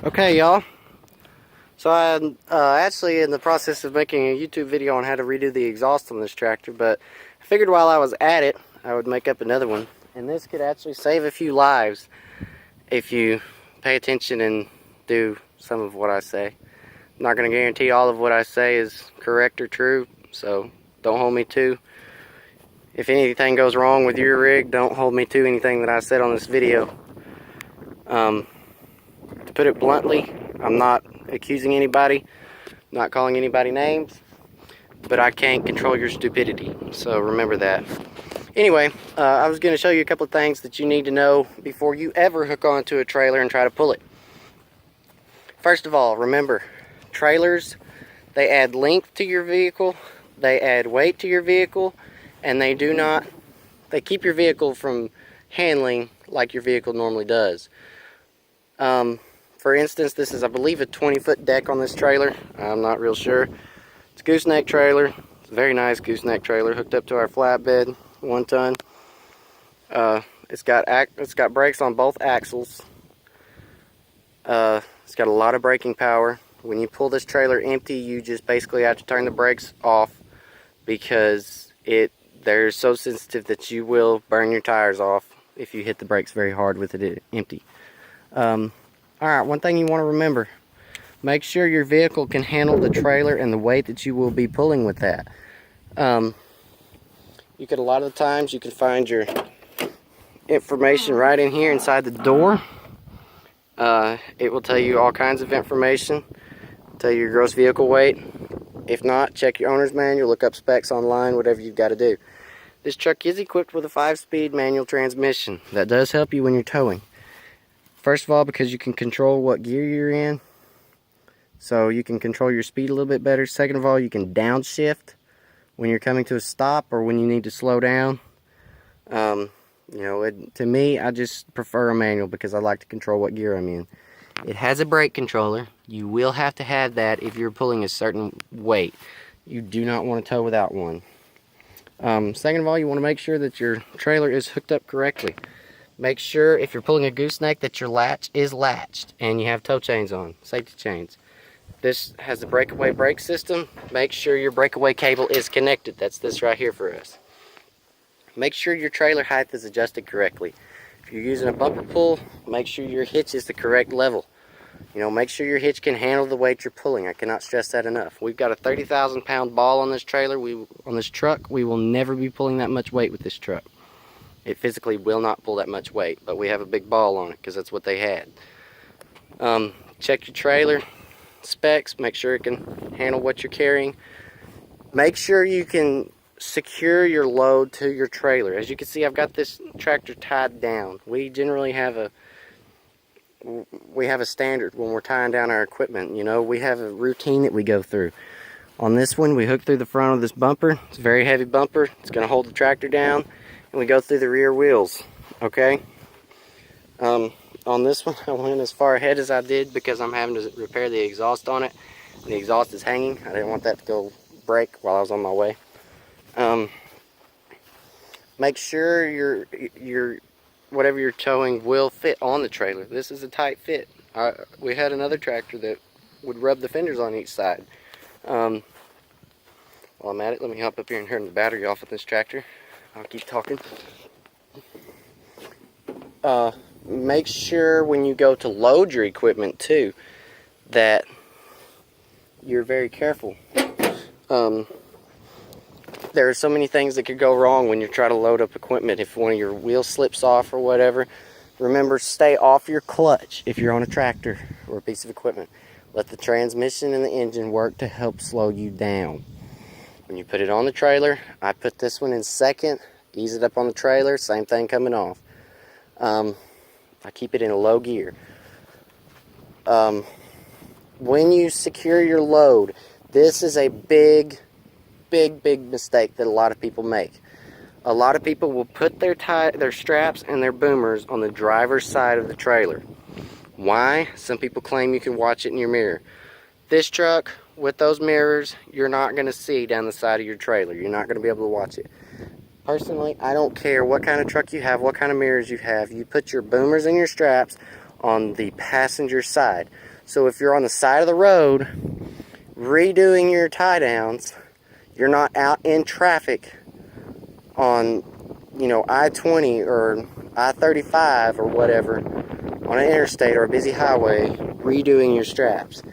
Okay, y'all. So I'm actually in the process of making a YouTube video on how to redo the exhaust on this tractor, but I figured while I was at it, I would make up another one. And this could actually save a few lives if you pay attention and do some of what I say. I'm not going to guarantee all of what I say is correct or true, so don't hold me to. If anything goes wrong with your rig, don't hold me to anything that I said on this video. To put it bluntly, I'm not accusing anybody, not calling anybody names, but I can't control your stupidity, so remember that. Anyway, I was going to show you a couple of things that you need to know before you ever hook onto a trailer and try to pull it. First of all, remember, trailers, they add length to your vehicle, they add weight to your vehicle, and they keep your vehicle from handling like your vehicle normally does. For instance, this is, I believe, a 20-foot deck on this trailer. I'm not real sure. It's a gooseneck trailer. It's a very nice gooseneck trailer hooked up to our flatbed, 1 ton. It's got brakes on both axles. It's got a lot of braking power. When you pull this trailer empty, you just basically have to turn the brakes off because they're so sensitive that you will burn your tires off if you hit the brakes very hard with it empty. Alright, one thing you want to remember, make sure your vehicle can handle the trailer and the weight that you will be pulling with that. A lot of the times you can find your information right in here inside the door. It will tell you all kinds of information, tell you your gross vehicle weight. If not, check your owner's manual, look up specs online, whatever you've got to do. This truck is equipped with a 5-speed manual transmission. That does help you when you're towing. First of all, because you can control what gear you're in, so you can control your speed a little bit better. Second of all, you can downshift when you're coming to a stop or when you need to slow down. To me, I just prefer a manual because I like to control what gear I'm in. It has a brake controller. You will have to have that if you're pulling a certain weight. You do not want to tow without one. Second of all, you want to make sure that your trailer is hooked up correctly. Make sure if you're pulling a gooseneck that your latch is latched and you have tow chains on, safety chains. This has a breakaway brake system. Make sure your breakaway cable is connected. That's this right here for us. Make sure your trailer height is adjusted correctly. If you're using a bumper pull, make sure your hitch is the correct level. Make sure your hitch can handle the weight you're pulling. I cannot stress that enough. We've got a 30,000 pound ball on this trailer. On this truck, we will never be pulling that much weight with this truck. It physically will not pull that much weight, but we have a big ball on it because that's what they had. Check your trailer specs, make sure it can handle what you're carrying. Make sure you can secure your load to your trailer. As you can see, I've got this tractor tied down. We generally have a standard when we're tying down our equipment. We have a routine that we go through. On this one, we hook through the front of this bumper. It's a very heavy bumper. It's going to hold the tractor down. And we go through the rear wheels, okay? On this one, I went as far ahead as I did because I'm having to repair the exhaust on it. And the exhaust is hanging. I didn't want that to go break while I was on my way. Make sure your whatever you're towing will fit on the trailer. This is a tight fit. We had another tractor that would rub the fenders on each side. While I'm at it, let me hop up here and turn the battery off of this tractor. I'll keep talking. Make sure when you go to load your equipment too that you're very careful. There are so many things that could go wrong when you try to load up equipment. If one of your wheels slips off or whatever, remember, stay off your clutch if you're on a tractor or a piece of equipment. Let the transmission and the engine work to help slow you down. When you put it on the trailer, I put this one in second, ease it up on the trailer, same thing coming off. I keep it in a low gear. When you secure your load, this is a big mistake that a lot of people make. A lot of people will put their straps and their boomers on the driver's side of the trailer. Why? Some people claim you can watch it in your mirror. This truck, with those mirrors, you're not going to see down the side of your trailer. You're not going to be able to watch it. Personally, I don't care what kind of truck you have, what kind of mirrors you have. You put your boomers and your straps on the passenger side. So if you're on the side of the road redoing your tie downs, you're not out in traffic on, you know, I-20 or I-35 or whatever, on an interstate or a busy highway, redoing your straps.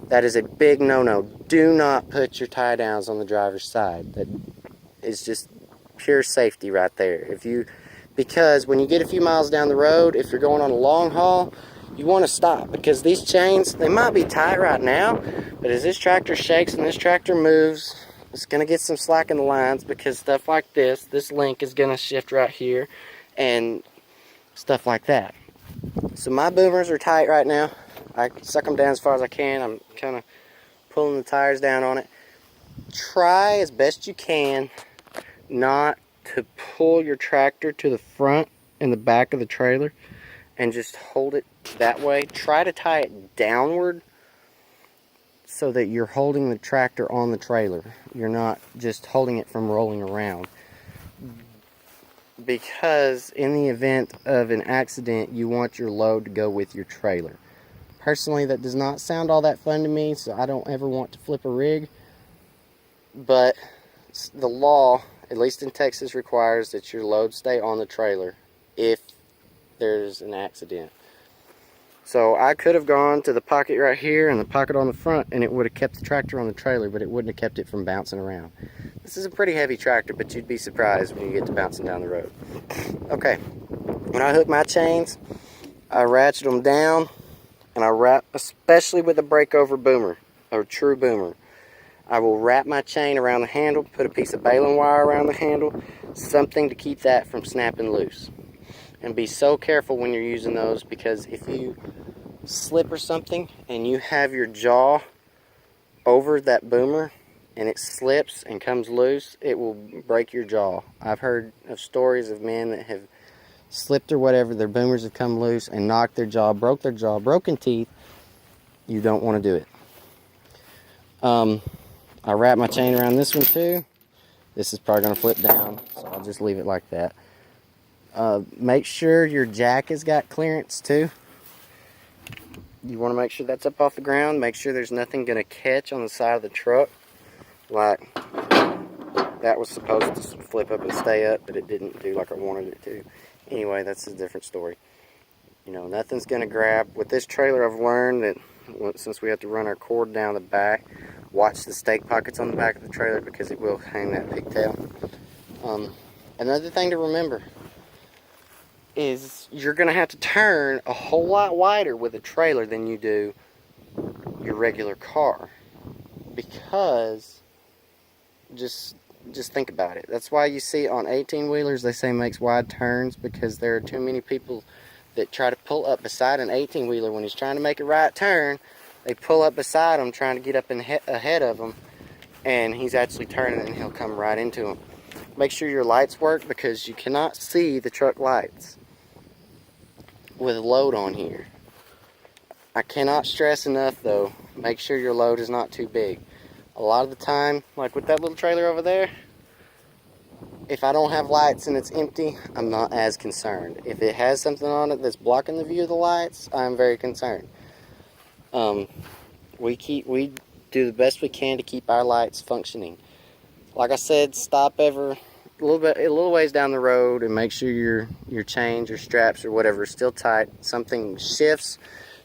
That is a big no-no. Do not put your tie downs on the driver's side. That is just pure safety right there. Because when you get a few miles down the road, if you're going on a long haul, you want to stop, because these chains, they might be tight right now, but as this tractor shakes and this tractor moves, it's going to get some slack in the lines, because stuff like this link is going to shift right here and stuff like that. So my boomers are tight right now. I suck them down as far as I can. I'm kind of pulling the tires down on it. Try as best you can not to pull your tractor to the front and the back of the trailer and just hold it that way. Try to tie it downward so that you're holding the tractor on the trailer. You're not just holding it from rolling around. Because in the event of an accident, you want your load to go with your trailer. Personally, that does not sound all that fun to me, so I don't ever want to flip a rig. But the law, at least in Texas, requires that your load stay on the trailer if there's an accident. So I could have gone to the pocket right here and the pocket on the front, and it would have kept the tractor on the trailer, but it wouldn't have kept it from bouncing around. This is a pretty heavy tractor, but you'd be surprised when you get to bouncing down the road. Okay, when I hook my chains, I ratchet them down, and I wrap, especially with a breakover boomer, or true boomer, I will wrap my chain around the handle, put a piece of baling wire around the handle, something to keep that from snapping loose. And be so careful when you're using those, because if you slip or something and you have your jaw over that boomer and it slips and comes loose, it will break your jaw. I've heard of stories of men that have slipped or whatever, their boomers have come loose and knocked their jaw, broken teeth. You don't want to do it. I wrap my chain around this one too. This is probably going to flip down, so I'll just leave it like that. Make sure your jack has got clearance too. You want to make sure that's up off the ground. Make sure there's nothing going to catch on the side of the truck. Like that was supposed to flip up and stay up, but it didn't do like I wanted it to. Anyway, that's a different story. You know, nothing's going to grab. With this trailer, I've learned that since we have to run our cord down the back, watch the stake pockets on the back of the trailer, because it will hang that pigtail. Another thing to remember is you're going to have to turn a whole lot wider with a trailer than you do your regular car, because just think about it. That's why you see on 18-wheelers they say makes wide turns, because there are too many people that try to pull up beside an 18-wheeler when he's trying to make a right turn. They pull up beside him trying to get up ahead of him, and he's actually turning and he'll come right into him. Make sure your lights work, because you cannot see the truck lights with a load on here. I cannot stress enough though, make sure your load is not too big. A lot of the time, like with that little trailer over there, if I don't have lights and it's empty, I'm not as concerned. If it has something on it that's blocking the view of the lights, I'm very concerned. We do the best we can to keep our lights functioning. Like I said, stop a little ways down the road and make sure your chains or straps or whatever is still tight. Something shifts,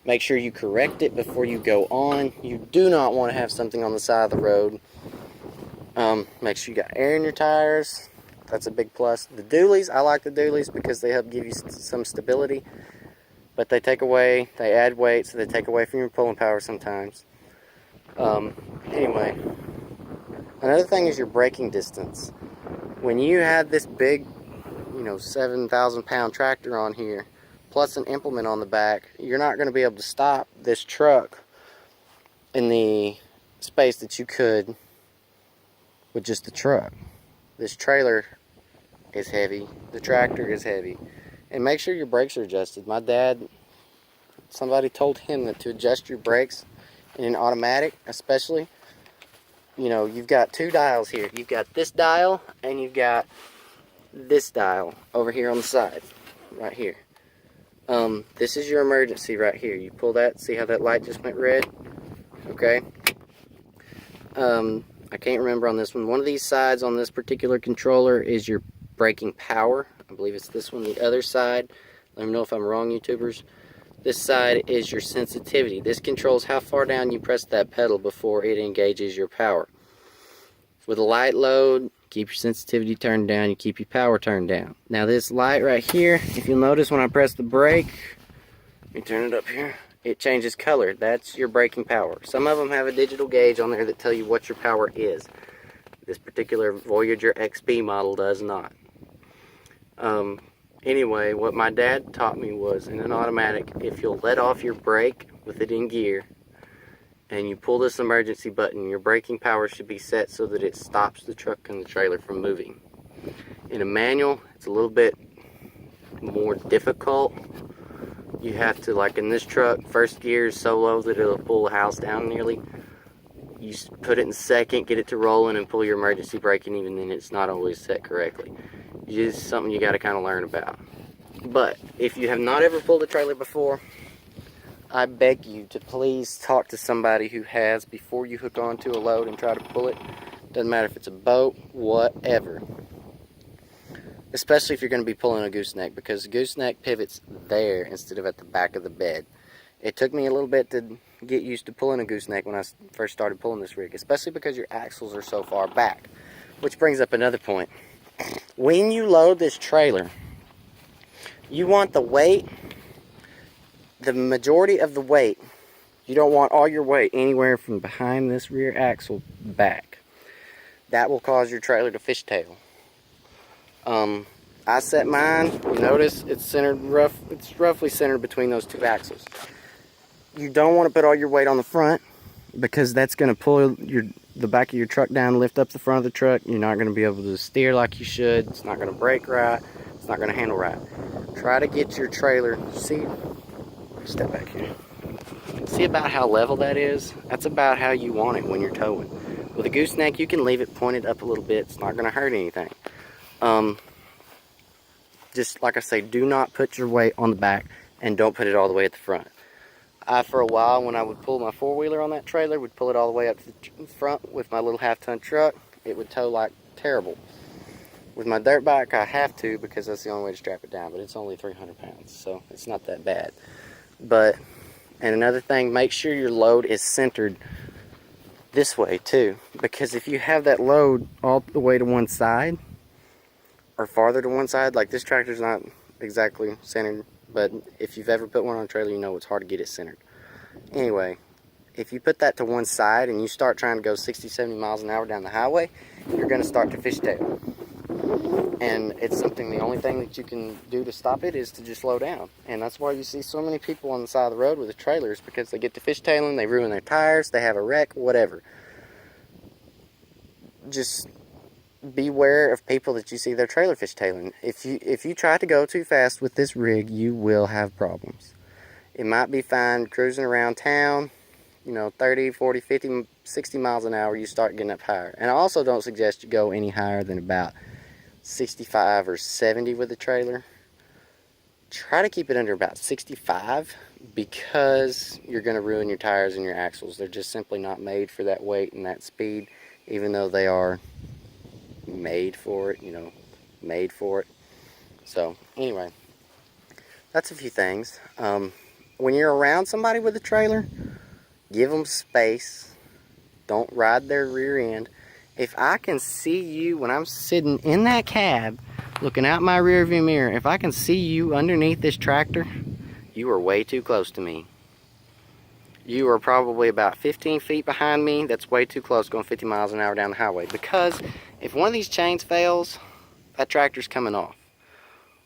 make sure you correct it before you go on. You do not want to have something on the side of the road. Make sure you got air in your tires. That's a big plus. The dualies, I like the dualies because they help give you some stability, but they add weight, so they take away from your pulling power sometimes. Anyway, another thing is your braking distance. When you have this big, 7,000 pound tractor on here, plus an implement on the back, you're not going to be able to stop this truck in the space that you could with just the truck. This trailer is heavy, the tractor is heavy, and make sure your brakes are adjusted. My dad, somebody told him that to adjust your brakes in an automatic, especially, you've got two dials here. You've got this dial and you've got this dial over here on the side, right here. This is your emergency right here. You pull that, see how that light just went red? Okay. I can't remember on this one. One of these sides on this particular controller is your braking power. I believe it's this one. The other side, let me know if I'm wrong, YouTubers. This side is your sensitivity. This controls how far down you press that pedal before it engages your power. With a light load, keep your sensitivity turned down, you keep your power turned down. Now this light right here, if you'll notice when I press the brake, let me turn it up here, it changes color. That's your braking power. Some of them have a digital gauge on there that tell you what your power is. This particular Voyager XB model does not. Anyway, what my dad taught me was, in an automatic, if you'll let off your brake with it in gear, and you pull this emergency button, your braking power should be set so that it stops the truck and the trailer from moving. In a manual, it's a little bit more difficult. You have to, like in this truck, first gear is so low that it'll pull the house down nearly. You put it in second, get it to rolling, and pull your emergency brake, and even then it's not always set correctly. It's just something you got to kind of learn about. But if you have not ever pulled a trailer before, I beg you to please talk to somebody who has before you hook onto a load and try to pull it. Doesn't matter if it's a boat, whatever. Especially if you're going to be pulling a gooseneck, because the gooseneck pivots there instead of at the back of the bed. It took me a little bit to get used to pulling a gooseneck when I first started pulling this rig, especially because your axles are so far back. Which brings up another point. When you load this trailer, you want the weight, the majority of the weight, you don't want all your weight anywhere from behind this rear axle back. That will cause your trailer to fishtail. I set mine, you notice it's centered it's roughly centered between those two axles. You don't want to put all your weight on the front, because that's going to pull the back of your truck down, lift up the front of the truck. You're not going to be able to steer like you should. It's not going to brake right. It's not going to handle right. Try to get your trailer, see, step back here. See about how level that is? That's about how you want it when you're towing. With a gooseneck, you can leave it pointed up a little bit. It's not going to hurt anything. Just like I say, do not put your weight on the back, and don't put it all the way at the front. For a while, when I would pull my four-wheeler on that trailer, would pull it all the way up to the front with my little half-ton truck. It would tow like terrible. With my dirt bike, I have to, because that's the only way to strap it down, but it's only 300 pounds, so it's not that bad. And another thing, make sure your load is centered this way too, because if you have that load all the way to one side, or farther to one side, like this tractor's not exactly centered, but if you've ever put one on a trailer, you know it's hard to get it centered. Anyway, if you put that to one side and you start trying to go 60, 70 miles an hour down the highway, you're going to start to fishtail. And it's something, the only thing that you can do to stop it is to just slow down. And that's why you see so many people on the side of the road with the trailers, because they get to fishtailing, they ruin their tires, they have a wreck, whatever. Just beware of people that you see their trailer fishtailing. If you try to go too fast with this rig, you will have problems. It might be fine cruising around town, 30, 40, 50, 60 miles an hour. You start getting up higher. And I also don't suggest you go any higher than about 65 or 70 with the trailer. Try to keep it under about 65, because you're going to ruin your tires and your axles. They're just simply not made for that weight and that speed, even though they are made for it, made for it. So anyway, that's a few things. When you're around somebody with a trailer, give them space. Don't ride their rear end. If I can see you when I'm sitting in that cab looking out my rear view mirror, if I can see you underneath this tractor, you are way too close to me. You are probably about 15 feet behind me. That's way too close, going 50 miles an hour down the highway. Because if one of these chains fails, that tractor's coming off.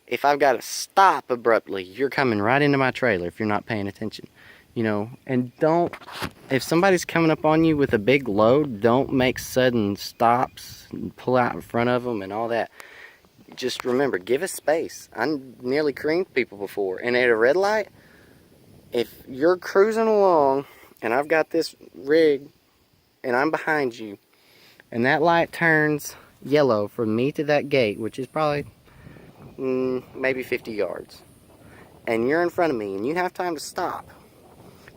If I've got to stop abruptly, you're coming right into my trailer if you're not paying attention. And if somebody's coming up on you with a big load, don't make sudden stops and pull out in front of them and all that. Just remember, give us space. I nearly creamed people before. And at a red light, if you're cruising along and I've got this rig and I'm behind you, and that light turns yellow from me to that gate, which is probably maybe 50 yards, and you're in front of me and you have time to stop,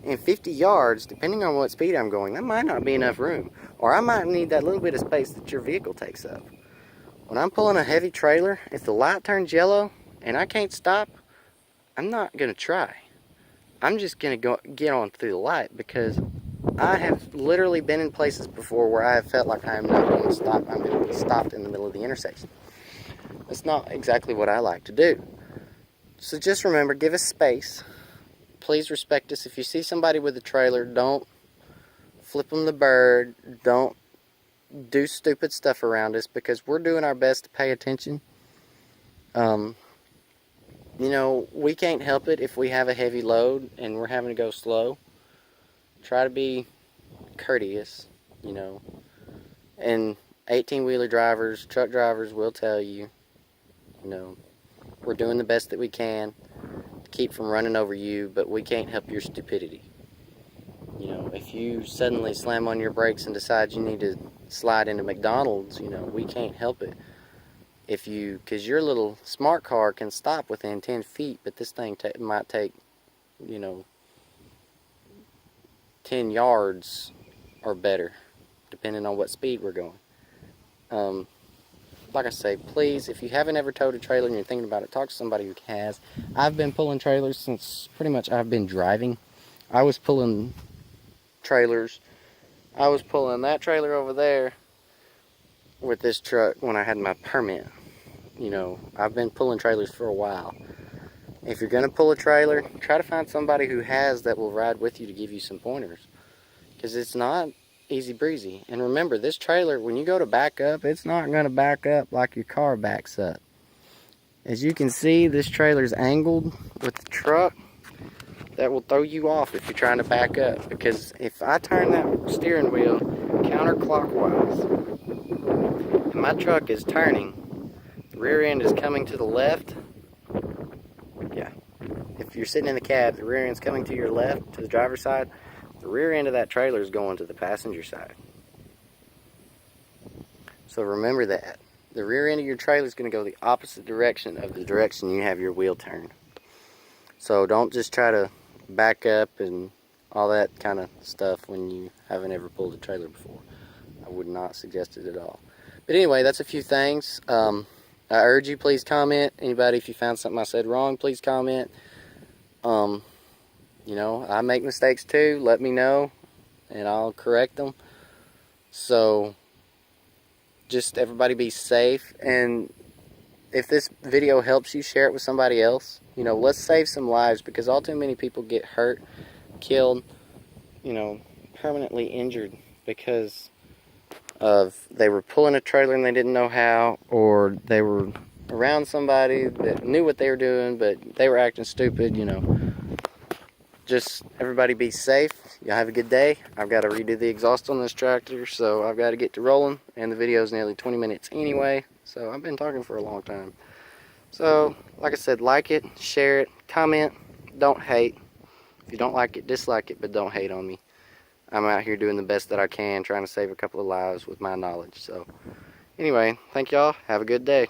in 50 yards, depending on what speed I'm going, that might not be enough room. Or I might need that little bit of space that your vehicle takes up. When I'm pulling a heavy trailer, if the light turns yellow and I can't stop, I'm not going to try. I'm just going to get on through the light, because I have literally been in places before where I have felt like I am not going to stop. I'm going to be stopped in the middle of the intersection. That's not exactly what I like to do. So just remember, give us space. Please respect us. If you see somebody with a trailer, don't flip them the bird. Don't do stupid stuff around us, because we're doing our best to pay attention. You know, we can't help it if we have a heavy load and we're having to go slow. Try to be courteous, you know. And 18-wheeler drivers, truck drivers will tell you, you know, we're doing the best that we can to keep from running over you, but we can't help your stupidity. You know, if you suddenly slam on your brakes and decide you need to slide into McDonald's, you know, we can't help it. If you, because your little smart car can stop within 10 feet, but this thing might take, you know, 10 yards or better, depending on what speed we're going. Like I say, please, if you haven't ever towed a trailer and you're thinking about it, talk to somebody who has. I've been pulling trailers since pretty much I've been driving. I was pulling trailers. I was pulling that trailer over there with this truck when I had my permit. You know, I've been pulling trailers for a while. If you're going to pull a trailer, try to find somebody who has that will ride with you to give you some pointers, because it's not easy breezy. And remember, this trailer, when you go to back up, it's not going to back up like your car backs up. As you can see, this trailer's angled with the truck. That will throw you off if you're trying to back up, because if I turn that steering wheel counterclockwise and my truck is turning, the rear end is coming to the left. Yeah, if you're sitting in the cab, the rear end's coming to your left, to the driver's side. The rear end of that trailer is going to the passenger side. So remember that. The rear end of your trailer is going to go the opposite direction of the direction you have your wheel turned. So don't just try to back up and all that kind of stuff when you haven't ever pulled a trailer before. I would not suggest it at all. But anyway, that's a few things. I urge you, please comment. Anybody, if you found something I said wrong, please comment. You know, I make mistakes too. Let me know and I'll correct them. So just everybody be safe, and if this video helps you, share it with somebody else. You know, let's save some lives, because all too many people get hurt, killed, you know, permanently injured because of they were pulling a trailer and they didn't know how, or they were around somebody that knew what they were doing but they were acting stupid. You know, just everybody be safe. Y'all have a good day. I've got to redo the exhaust on this tractor, so I've got to get to rolling, and the video is nearly 20 minutes anyway, so I've been talking for a long time. So like I said, like it, share it, comment, don't hate. If you don't like it, dislike it, but don't hate on me. I'm out here doing the best that I can, trying to save a couple of lives with my knowledge. So anyway, thank y'all. Have a good day.